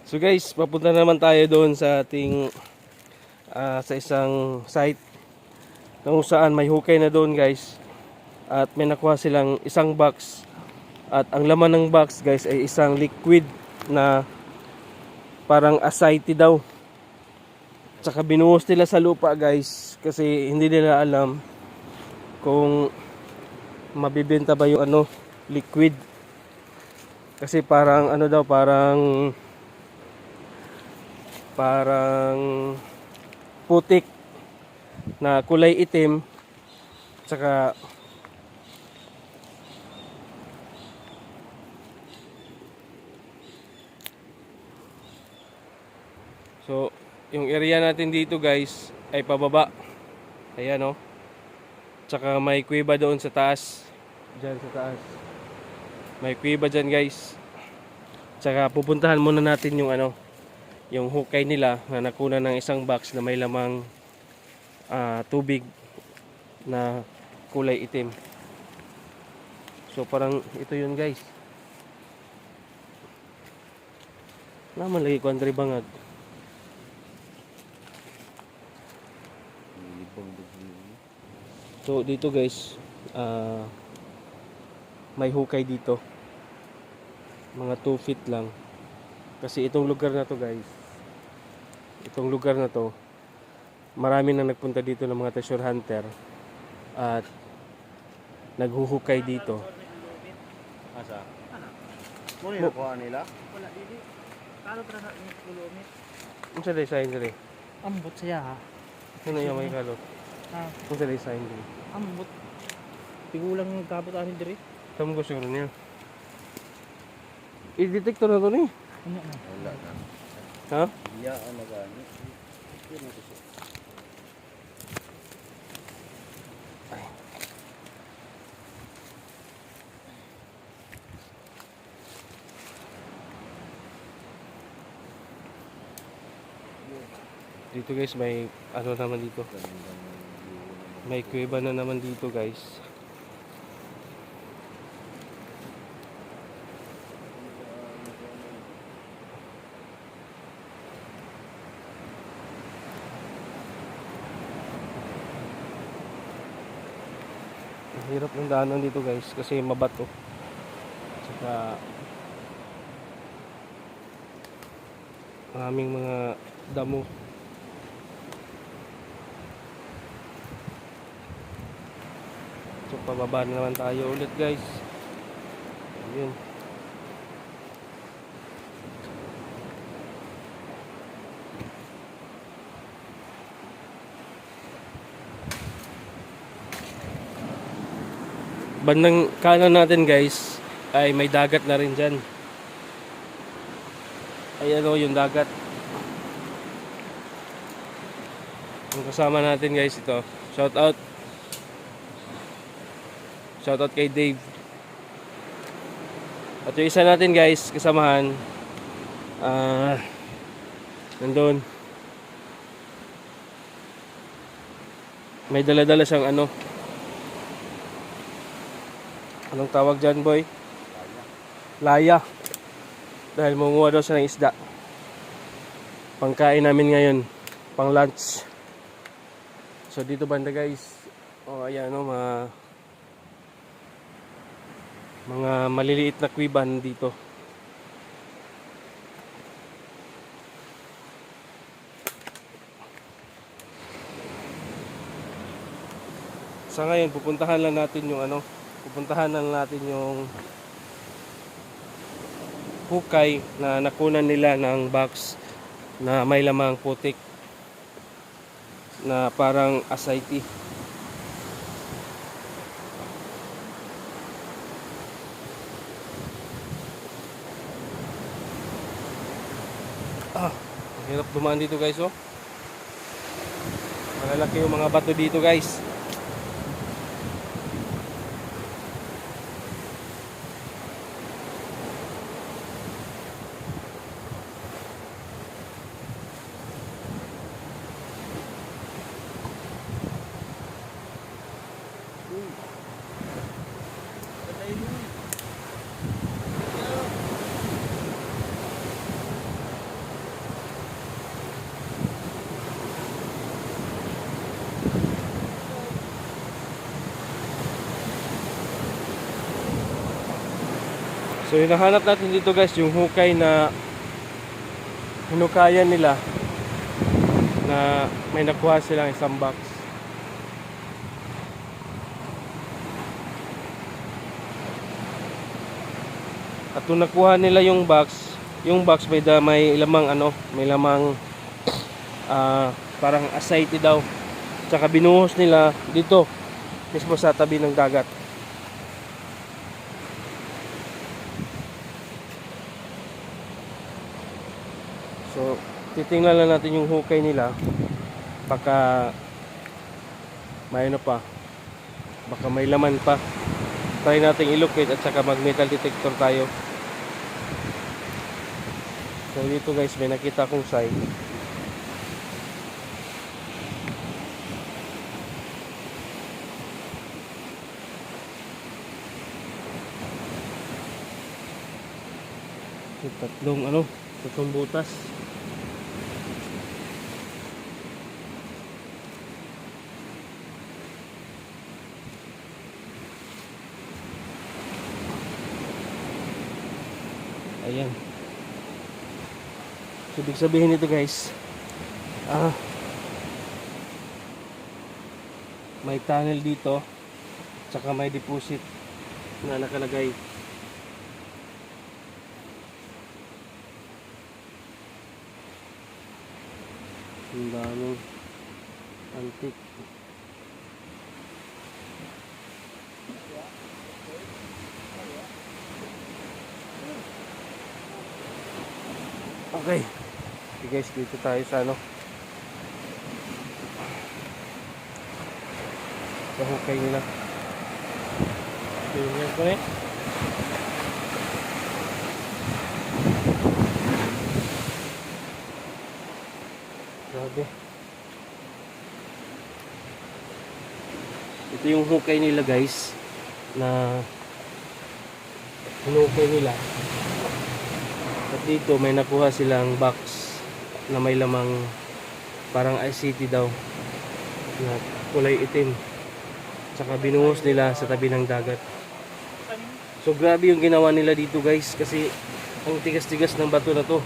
So guys, papunta naman tayo doon sa ating sa isang site kung saan may hukay na doon guys. At may nakuha silang isang box. At ang laman ng box guys ay isang liquid na parang ascites daw. Tsaka binuhos nila sa lupa guys kasi hindi nila alam kung mabibenta ba yung liquid. Kasi parang daw, parang putik na kulay itim. Tsaka so yung area natin dito guys ay pababa. Ayan Tsaka may kuweba doon sa taas. Diyan sa taas. May kuweba dyan guys. Tsaka pupuntahan muna natin yung yung hukay nila na nakuna ng isang box na may lamang tubig na kulay itim. So parang ito yun guys. Naman lagi ko andre bangag. So dito guys, may hukay dito. Mga 2 feet lang. Kasi itong lugar na to guys, itong lugar na to, marami nang nagpunta dito ng mga treasure hunter at naghuhukay dito. Asa? Mo ni nakuha nila? Wala dili. Kalo tra sa inyo kulumit. Unsa day sign diri? Ambot siya ha. Ano yung may kalot? Ha, Unsa day sign diri? ambot. Tigulang ng kapot amin diri. Tamo ko siguro niya. I-detector na to ni. Ano na? Wala na. Ha? Iya na gani. Yun na siya. Dito guys may naman dito. May kuweba na naman dito guys. Hirap ng daanan dito guys kasi mabato. Saka maraming mga damo. So pababa na naman tayo ulit guys. Ayun. Bandang kanan natin guys ay may dagat na rin dyan. Ayan yung dagat. Ang kasama natin guys ito. Shout out kay Dave. At yung isa natin guys kasamahan nandun. May dala-dala siyang anong tawag dyan boy? Laya. Dahil munguha daw siya ng isda. Pangkain namin ngayon. Pang lunch. So dito banda guys. Ayan mga maliliit na kuwiban dito. Sa ngayon pupuntahan lang natin yung hukay na nakunan nila ng box na may lamang putik na parang ascites. Hirap dumaan dito guys malalaki yung mga bato dito guys. So hinahanap natin dito guys yung hukay na hinukayan nila na may nakuha silang isang box. At nung nakuha nila yung box may lamang may lamang parang aside daw. Tsaka binuhos nila dito mismo sa tabi ng dagat. So, titingnan lang natin yung hukay nila. Baka may pa. Baka may laman pa. Try natin i-locate at saka mag metal detector tayo. So dito guys, may nakita akong sign. Tatlong butas. Ayan. So, ibig sabihin nito guys, may tunnel dito, tsaka may deposit na nakalagay. Ang daming antik. Okay. Okay guys, dito tayo sa sa hukay nila. Tingnan ko eh. Grabe. Ito yung hukay nila guys na hinukay nila. At dito may nakuha silang box na may lamang parang ICT daw na kulay itim. Tsaka binuhos nila sa tabi ng dagat. So grabe yung ginawa nila dito guys kasi ang tigas-tigas ng bato na to.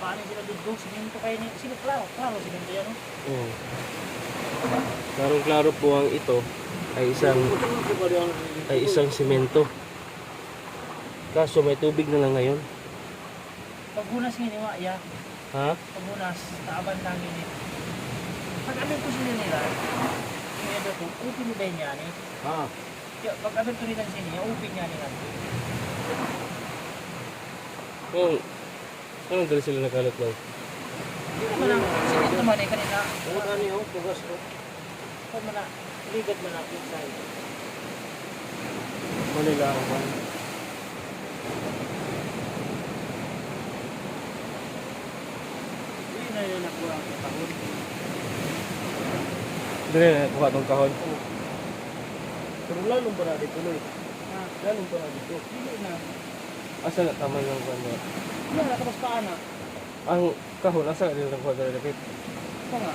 Paano sila dudong? Simento kayo niya. Sino klaro? Klaro, simento yan, no? Oo. Klaro po ang ito ay isang simento. Kaso may tubig na lang ngayon. Paghunas nga niya, ya. Ha? Paghunas, taaban lang yun eh. Pag amin po sila nila, kaya daw po, upin mo dahil niya eh. Ha? Pag amin po nila sila, upin niya nila. Oo. Anong dali sila nakalat lang? Hindi naman ang, simento naman eh, kanina. Ano yung pugas ko? Pag mana, ligat man ako sa iyo. Manila ako ba? Hindi na yun nakuha ang tahon. Dali na nakuha itong kahon. Pero lalong pa natin tuloy. Lalong pa natin ito. Hindi na. Asa na tama yung kahon? Wala, nakabas pa anak. Ang kahon, asa na nila nakuha dali lapit? Ito nga.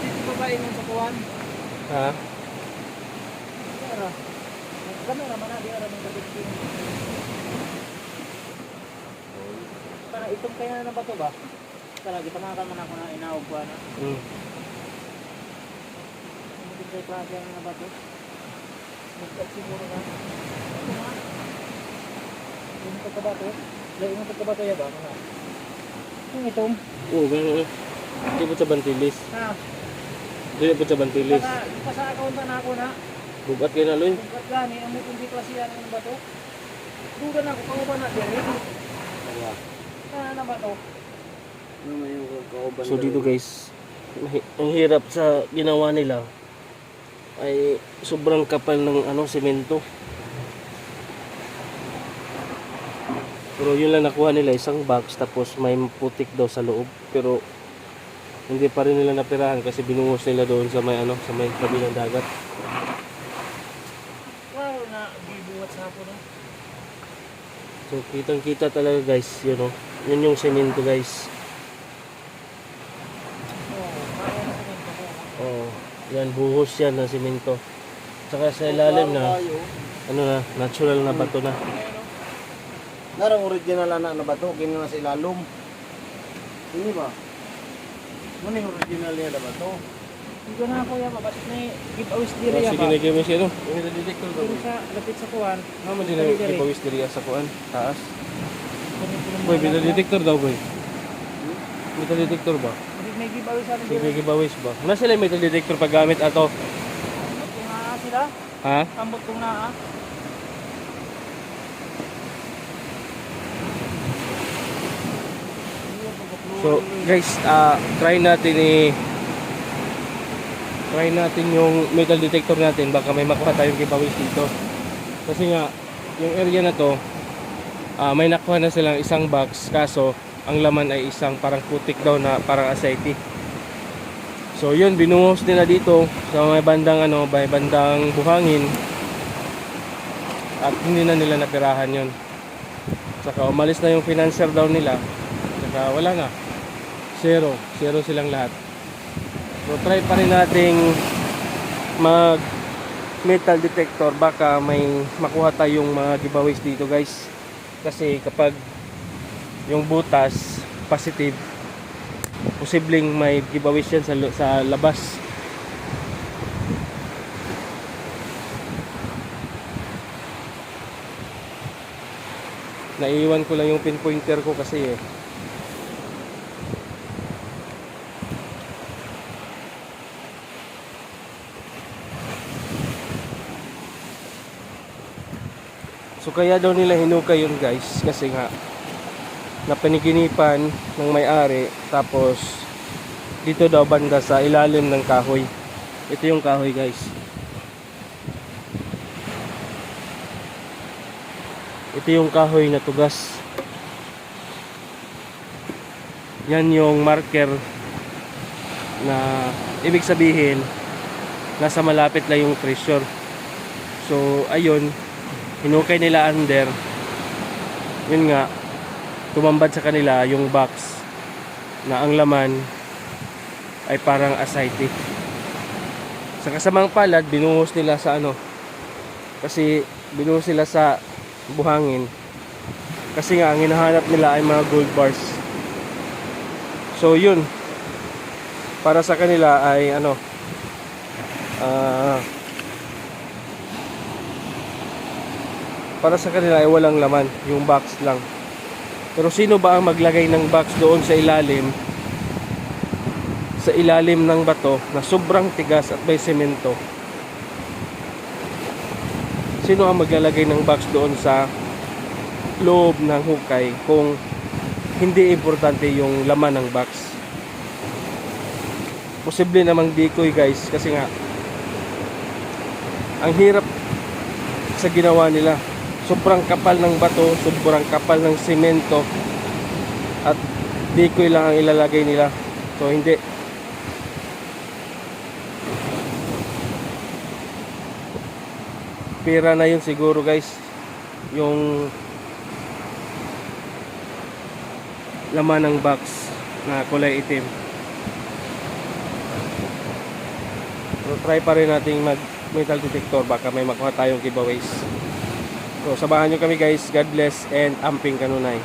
Dito babae ng sakuan. Ha? Kaya kamera man na, di aram yung kapit ko. Para itong kaya na ba ito ba? Talaga, itamakan man ako na inawag ko na. Hindi ko klase na ba ito? Magkat siguro na. Ito nga. Yung pagkabato. Yung pagkabato ya ba? Mga. Yung itong. Oo, gano'n. Hindi po sa bantilis. Ha? Hindi po sa bantilis. Ipasa account na ako na. Bugat kayo na, Loy. Bugat gani, ang may kundi klase yan ng bato. Duga na ako, pang ba na din. Na ba ito? Ano may yung kauban? So dito guys, ang hirap sa ginawa nila ay sobrang kapal ng semento. Pero yun lang nakuha nila, isang box, tapos may putik daw sa loob. Pero hindi pa rin nila napirahan kasi binuhos nila doon sa may sa may tabi ng dagat. Wow, na bibuhat sa hapon. So kitang kita talaga guys, yun yung semento guys. Kaya na semento ko. Oh, yan buhos yan ng semento. Saka sa ilalim na ano na, natural na bato na. Narang original na bato, kino na sa ilalom. Ini ba? Ano yung original niya na bato? Hindi ko na kuya ba, ba't may giveaways diri Oh, ya sige ba? na gamit siya no. Yung metal detector daw. Dito sa lapit sa kuwan. Naman din ang gipawis diri sa kuan, taas. Boy, metal detector daw boy. Metal detector ba? May giveaway sa atin Sige diri. giveaways ba? Na sila yung metal detector pag gamit ato. Kung naa sila, Ha? ambot kung naa. So guys, try natin yung metal detector natin, baka may makuha tayong giveaways dito. Kasi nga yung area na to, may nakuha na silang isang box, kaso ang laman ay isang parang putik daw na parang asayte. So yun, binuhos nila dito sa may bandang may bandang buhangin, at hindi na nila napirahan yun. Saka umalis na yung financier daw nila, saka wala na, zero silang lahat. So try pa rin nating mag metal detector, baka may makuha tayong mga giveaways dito guys. Kasi kapag yung butas positive, posibleng may giveaways yan sa labas. Naiiwan ko lang yung pinpointer ko kasi So kaya daw nila hinukay yun guys, kasi nga napaniginipan ng may-ari, tapos dito daw banda sa ilalim ng kahoy. Ito yung kahoy guys. Ito yung kahoy na tugas. Yan yung marker na ibig sabihin nasa malapit lang yung pressure. So ayun, hinukay nila under. Yun nga, tumambad sa kanila yung box na ang laman ay parang asayte. Sa kasamang palad, binuhos nila sa kasi binuhos nila sa buhangin, kasi nga ang hinahanap nila ay mga gold bars. So yun, para sa kanila ay para sa kanila ay walang laman, yung box lang. Pero sino ba ang maglagay ng box doon sa ilalim ng bato na sobrang tigas at may semento? Sino ang maglalagay ng box doon sa loob ng hukay kung hindi importante yung laman ng box? Posible namang decoy guys, kasi nga ang hirap sa ginawa nila. Sobrang kapal ng bato, sobrang kapal ng semento, at decoy lang ang ilalagay nila. So hindi. Pira na yun siguro guys, yung laman ng box na kulay itim. So try pa rin nating mag metal detector, baka may makuha tayong giveaways. So samahan nyo kami guys. God bless and amping kanunay.